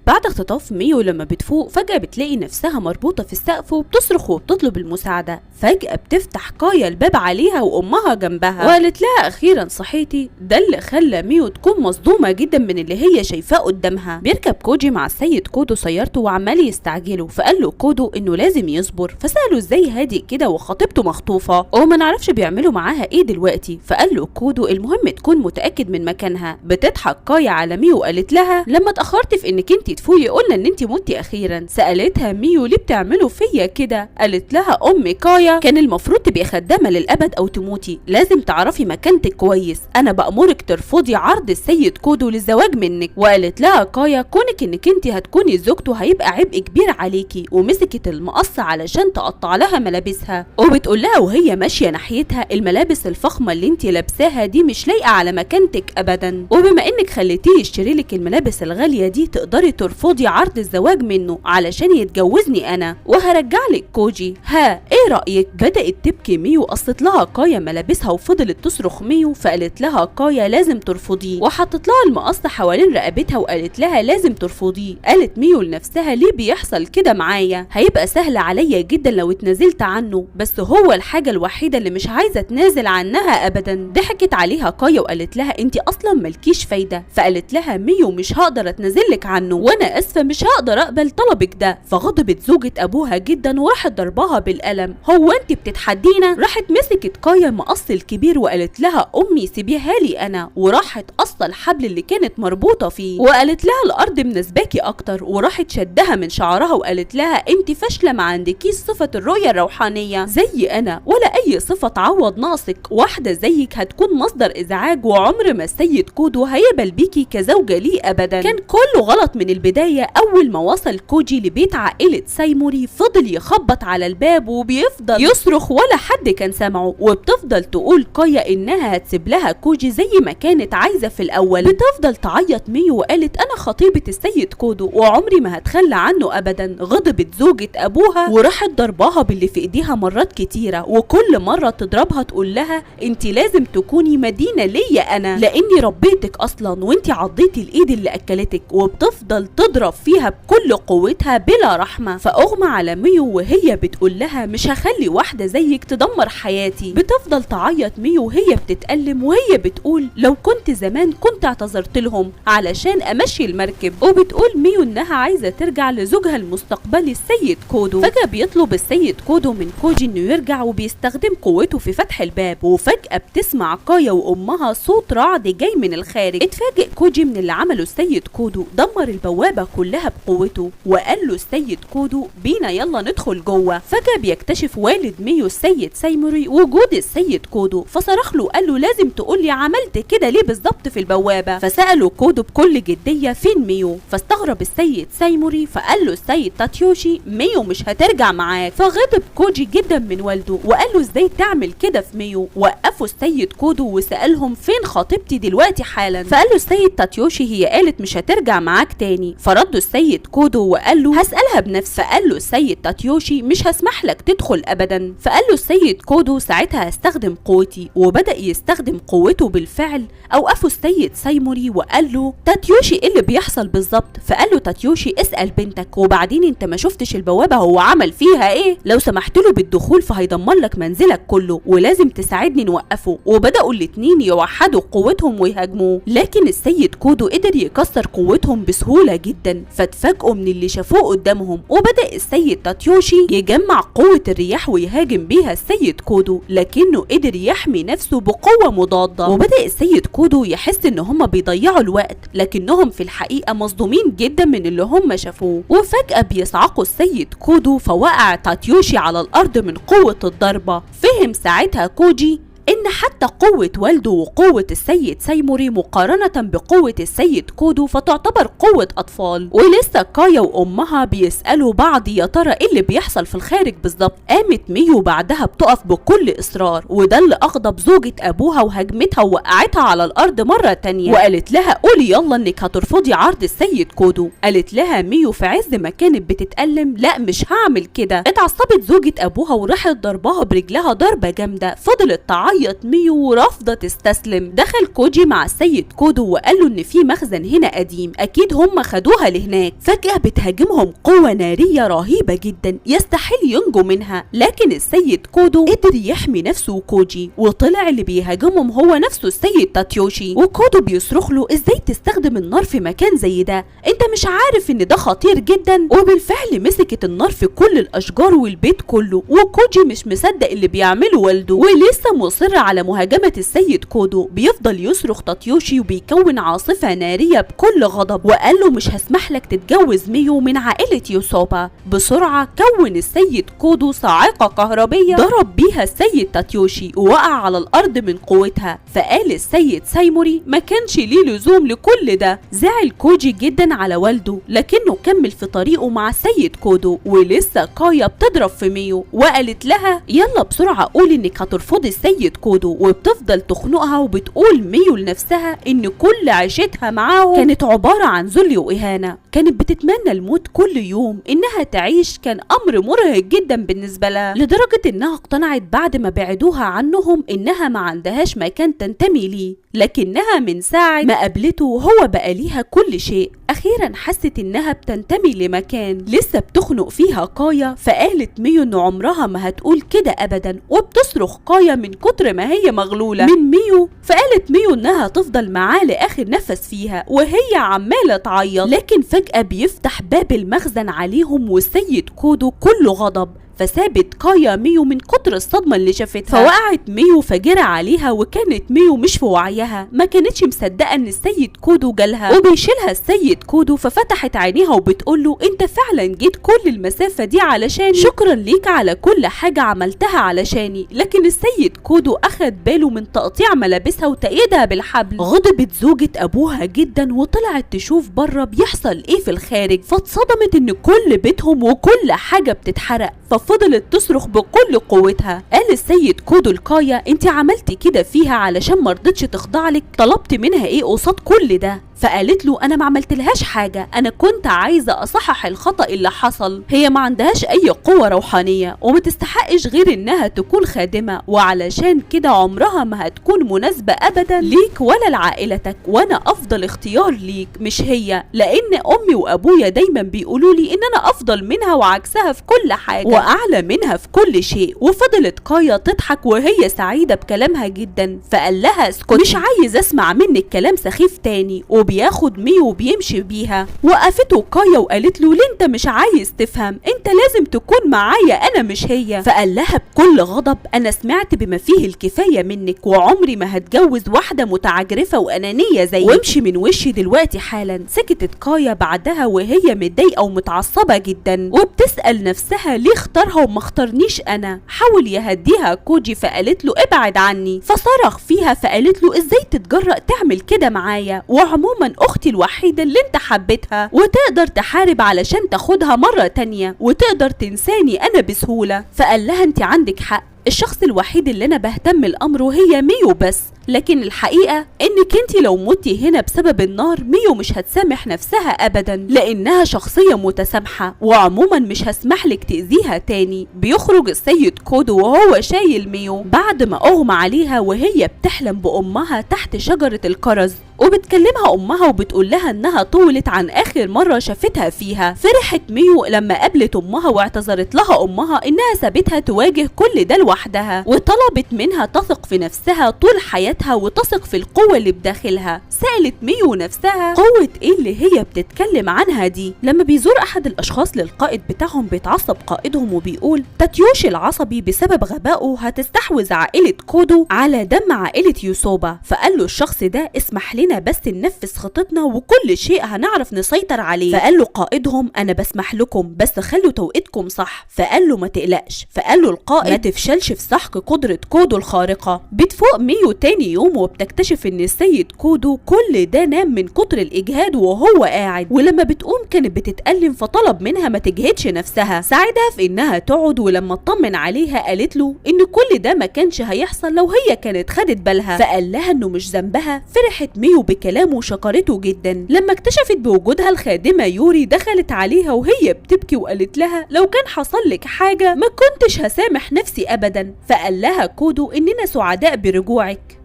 بعد اختطاف ميو لما بتفوق فجأة بتلاقي نفسها مربوطة في السقف وبتصرخ وبتطلب المساعدة. فجأة بتفتح كايا الباب عليها وأمها جنبها وقالت لها أخيرا صحيتي. ده اللي خلى ميو تكون مصدومة جدا من اللي هي شايفاه قدامها. بيركب كوجي مع السيد كودو سيارته وعمال يستعجله، فقال له كودو إنه لازم يصبر، فسأله إزاي هادئ كده وخطيبته مخطوفة وما نعرفش بيعملوا معاها إيه دلوقتي. فقال له كودو المهم تكون متأكد من مكانها. بتضحك كايا على ميو وقالت لها لما اتأخرتي في إنك انت تفوقي قلنا ان انت متي اخيرا. سالتها ميو ليه بتعملوا فيا كده؟ قالت لها ام كايا كان المفروض تبقي خدامه للابد او تموتي، لازم تعرفي مكانتك كويس، انا بامرك ترفضي عرض السيد كودو للزواج منك. وقالت لها كايا كونك انك انت هتكوني زوجته هيبقى عبء كبير عليكي، ومسكت المقص علشان تقطع لها ملابسها وبتقول لها وهي ماشيه ناحيتها الملابس الفخمه اللي انت لابساها دي مش لايقه على مكانتك ابدا، وبما انك خليتيه يشتري لك الملابس الغاليه دي تقدري ترفضي عرض الزواج منه علشان يتجوزني انا وهرجع لك كوجي. ها ايه رايك؟ بدات تبكي ميو، قصت لها كايا ملابسها وفضلت تصرخ ميو، فقالت لها كايا لازم ترفضيه، وحطت لها المقص حوالين رقبتها وقالت لها لازم ترفضيه. قالت ميو لنفسها ليه بيحصل كده معايا؟ هيبقى سهل عليا جدا لو اتنازلت عنه، بس هو الحاجه الوحيده اللي مش عايزه اتنازل عنها ابدا. ضحكت عليها كايا وقالت لها انت اصلا مالكيش فايده. فقالت لها ميو مش هقدر اتنازلك عنه وانا اسفه مش هقدر اقبل طلبك ده. فغضبت زوجة ابوها جدا وراحت ضربها بالقلم. هو انت بتتحدينا؟ راحت مسكت كايا المقص الكبير وقالت لها امي سيبيها لي انا، وراحت قصه الحبل اللي كانت مربوطه فيه وقالت لها الارض مناسباكي اكتر، وراحت شدها من شعرها وقالت لها انت فاشله ما عندكيش صفه الرؤيه الروحانيه زي انا، ولا اي صفه تعوض ناقصك، واحده زيك هتكون مصدر ازعاج، وعمر ما السيد كودو هيقبل بيكي كزوجه ليه ابدا. كان كله غلط من البدايه. اول ما وصل كوجي لبيت عائله سايموري فضل يخبط على الباب وبيفضل يصرخ ولا حد كان سامعه، وبتفضل تقول كايا انها هتسيب لها كوجي زي ما كانت عايزه في الاول. بتفضل تعيط ميو وقالت انا خطيبه السيد كودو وعمري ما هتخلى عنه ابدا. غضبت زوجة ابوها وراحت ضرباها باللي في ايديها مرات كتيره، وكل مره تضربها تقول لها انت لازم تكوني مدينه ليا انا لاني ربيتك اصلا وانت عضيتي الايد اللي اكلتك. وبتفضل تضرب فيها بكل قوتها بلا رحمه. فاغمى على ميو وهي بتقول لها مش هخلي واحده زيك تدمر حياتي. بتفضل تعيط ميو وهي بتتألم وهي بتقول لو كنت زمان كنت اعتذرت لهم علشان امشي المركب. وبتقول ميو انها عايزه ترجع لزوجها المستقبلي السيد كودو. فجاه بيطلب السيد كودو من كوجي انه يرجع وبيستخدم قوته في فتح الباب، وفجاه بتسمع كايا وامها صوت رعد جاي من الخارج. اتفاجئ كوجي من اللي عمله السيد كودو، دمر البوابه كلها بقوته وقال له السيد كودو بينا يلا ندخل جوه. فجاه بيكتشف والد ميو السيد سايموري وجود السيد كودو، فصرخ له قال له لازم تقول لي عملت كده ليه بالظبط في البوابه. فساله كودو بكل جديه فين ميو؟ فاستغرب السيد سايموري فقال له السيد تاتيوشي ميو مش هترجع معاك. فغضب كوجي جدا من والده وقال له ازاي تعمل كده في ميو؟ وقفوا السيد كودو وسالهم فين خطيبتي دلوقتي حالا؟ فقال له السيد تاتيوشي هي قالت مش هترجع معاك تاني. فردوا السيد كودو وقال له هسالها بنفسي. فقال له السيد تاتيوشي مش هسمح لك تدخل ابدا. فقال له السيد كودو ساعتها هستخدم قوتي، وبدا يستخدم قوته بالفعل. اوقفوا السيد سايموري وقال له تاتيوشي ايه اللي بيحصل بالظبط؟ فقال له تاتيوشي اسال بنتك، وبعدين انت ما شفتش البوابه هو عمل فيها ايه؟ لو سمحت له بالدخول فهيدمر لك منزلك كله، ولازم تساعدني نوقفه. وبداوا الاتنين يوحدوا قوتهم ويهاجموه، لكن السيد كودو قدر يكسر قوتهم بسهوله جدا. فاتفاجئوا من اللي شافوه قدامهم، وبدا السيد تاتيوشي يجمع قوه الرياح ويهاجم بيها السيد كودو، لكنه قدر يحمي نفسه بقوه مضاده. وبدا السيد كودو يحس ان هم بيضيعوا الوقت، لكنهم في الحقيقه مصدومين جدا من اللي هم شافوه. وفجاه بيصعقوا السيد كودو فوقع تاتيوشي على الارض من قوه الضربه. فهم ساعتها كوجي إن حتى قوة والده وقوة السيد سايموري مقارنة بقوة السيد كودو فتعتبر قوة أطفال. ولسه كايا وأمها بيسألوا بعض يا ترى إيه اللي بيحصل في الخارج بالظبط. قامت ميو بعدها بتقف بكل إصرار، وده اللي أغضب زوجة أبوها وهجمتها ووقعتها على الأرض مرة تانية، وقالت لها قولي يلا إنك هترفضي عرض السيد كودو. قالت لها ميو في عز ما كانت بتتألم لا مش هعمل كده. اتعصبت زوجة أبوها وراحت ضربها برجلها ضربة جامدة، فضلت تعيط بتعيط ميو ورافضة تستسلم. دخل كوجي مع السيد كودو وقال له ان في مخزن هنا قديم اكيد هم خدوها لهناك. فجأة بتهاجمهم قوة نارية رهيبة جدا يستحيل ينجو منها، لكن السيد كودو قدر يحمي نفسه وكوجي، وطلع اللي بيهاجمهم هو نفسه السيد تاتيوشي. وكودو بيصرخ له ازاي تستخدم النار في مكان زي ده، انت مش عارف ان ده خطير جدا؟ وبالفعل مسكت النار في كل الاشجار والبيت كله، وكوجي مش مصدق اللي بيعمله والده ولسه مصر على مهاجمة السيد كودو. بيفضل يصرخ تاتيوشي وبيكون عاصفة نارية بكل غضب، وقال له مش هسمح لك تتجوز ميو من عائلة يوسوبا. بسرعة كون السيد كودو صاعقة كهربية ضرب بيها السيد تاتيوشي ووقع على الارض من قوتها. فقال السيد سايموري ما كانش ليه لزوم لكل ده. زعل كوجي جدا على والده، لكنه كمل في طريقه مع السيد كودو. ولسه كايا بتضرب في ميو وقالت لها يلا بسرعة قول انك هترفضي السيد كودو، وبتفضل تخنقها وبتقول ميو لنفسها ان كل عيشتها معاهم كانت عبارة عن ذل واهانة. كانت بتتمنى الموت كل يوم، انها تعيش كان امر مرهق جدا بالنسبة لها، لدرجة انها اقتنعت بعد ما بعدوها عنهم انها ما عندهاش مكان تنتمي ليه. لكنها من ساعة ما قابلته وهو بقى ليها كل شيء. اخيرا حست انها بتنتمي لمكان لسه بتخنق فيها كايا. فقالت ميو ان عمرها ما هتقول كده ابدا، وبتصرخ كايا من كتر ما هي مغلولة من ميو. فقالت ميو انها تفضل معاه لاخر نفس فيها وهي عمالة تعيط. لكن فجأة بيفتح باب المخزن عليهم والسيد كودو كله غضب، فسابت كايا ميو من كتر الصدمة اللي شافتها. فوقعت ميو فجرى عليها، وكانت ميو مش في وعيها، ما كانتش مصدقة ان السيد كودو جالها وبيشيلها السيد كودو. ففتحت عينيها وبتقوله انت فعلا جيت كل المسافة دي علشاني، شكرا ليك على كل حاجة عملتها علشاني. لكن السيد كودو اخد باله من تقطيع ملابسها وتأييدها بالحبل. غضبت زوجة ابوها جدا وطلعت تشوف بره بيحصل ايه في الخارج، فاتصدمت ان كل بيتهم وكل حاجة بتتحرق. ففضلت تصرخ بكل قوتها. قال السيد كودو لكايا انت عملتي كده فيها علشان مرضتش تخضعلك، طلبت منها ايه قصاد كل ده؟ فقالت له انا ما عملتلهاش حاجة، انا كنت عايزة اصحح الخطأ اللي حصل. هي ما عندهاش اي قوة روحانية وما تستحقش غير انها تكون خادمة، وعلشان كده عمرها ما هتكون مناسبة ابدا ليك ولا لعائلتك، وانا افضل اختيار ليك مش هي، لان امي وابويا دايما بيقولوا لي ان انا افضل منها وعكسها في كل حاجة واعلى منها في كل شيء. وفضلت كايا تضحك وهي سعيدة بكلامها جدا. فقال لها اسكتي، مش عايز اسمع منك كلام سخيف تاني. بياخد ميو وبيمشي بيها. وقفته كايا وقالت له ليه انت مش عايز تفهم؟ انت لازم تكون معايا انا مش هي. فقال لها بكل غضب انا سمعت بما فيه الكفاية منك، وعمري ما هتجوز واحدة متعجرفة وانانية زيك، وامشي من وشي دلوقتي حالا. سكتت كايا بعدها وهي متضايقة ومتعصبة جدا، وبتسأل نفسها ليه اختارها وما اختارنيش انا. حاول يهديها كوجي فقالت له ابعد عني. فصرخ فيها فقالت له ازاي تتجرأ تعمل كده معايا، وعموما اختي الوحيدة اللي انت حبيتها وتقدر تحارب علشان تاخدها مرة تانية، وتقدر تنساني انا بسهولة. فقال لها انت عندك حق، الشخص الوحيد اللي انا بهتم لامره هي ميو بس، لكن الحقيقة انك انتي لو متي هنا بسبب النار ميو مش هتسامح نفسها ابدا، لانها شخصية متسامحة، وعموما مش هسمحلك تأذيها تاني. بيخرج السيد كودو وهو شايل ميو بعد ما اغمى عليها وهي بتحلم بامها تحت شجرة الكرز، وبتكلمها امها وبتقول لها انها طولت عن اخر مرة شافتها فيها. فرحت ميو لما قابلت امها واعتذرت لها امها انها سابتها تواجه كل ده لوحدها، وطلبت منها تثق في نفسها طول حياتها وتثق في القوة اللي بداخلها. سألت ميو نفسها قوة ايه اللي هي بتتكلم عنها دي؟ لما بيزور احد الاشخاص للقائد بتاعهم بيتعصب قائدهم وبيقول تاتيوشي العصبي بسبب غبائه هتستحوذ عائلة كودو على دم عائلة يوسوبا. فقال له الشخص ده اسمح لنا بس ننفذ خطتنا وكل شيء هنعرف نسيطر عليه. فقال له قائدهم انا بسمح لكم بس خلوا توقيتكم صح. فقال له ما تقلقش. فقال له القائد ما تفشلش في سحق قدرة كودو الخارقة. بتفوق ميو تاني تاني يوم وبتكتشف ان السيد كودو كل ده نام من كتر الاجهاد وهو قاعد، ولما بتقوم كانت بتتألم فطلب منها ما تجهدش نفسها، ساعدها في انها تقعد، ولما اطمن عليها قالت له ان كل ده ما كانش هيحصل لو هي كانت خدت بالها، فقال لها انه مش ذنبها. فرحت ميو بكلامه وشكرته جدا. لما اكتشفت بوجودها الخادمة يوري دخلت عليها وهي بتبكي وقالت لها لو كان حصل لك حاجة ما كنتش هسامح نفسي ابدا. فقال لها كودو اننا سعداء برجوعك.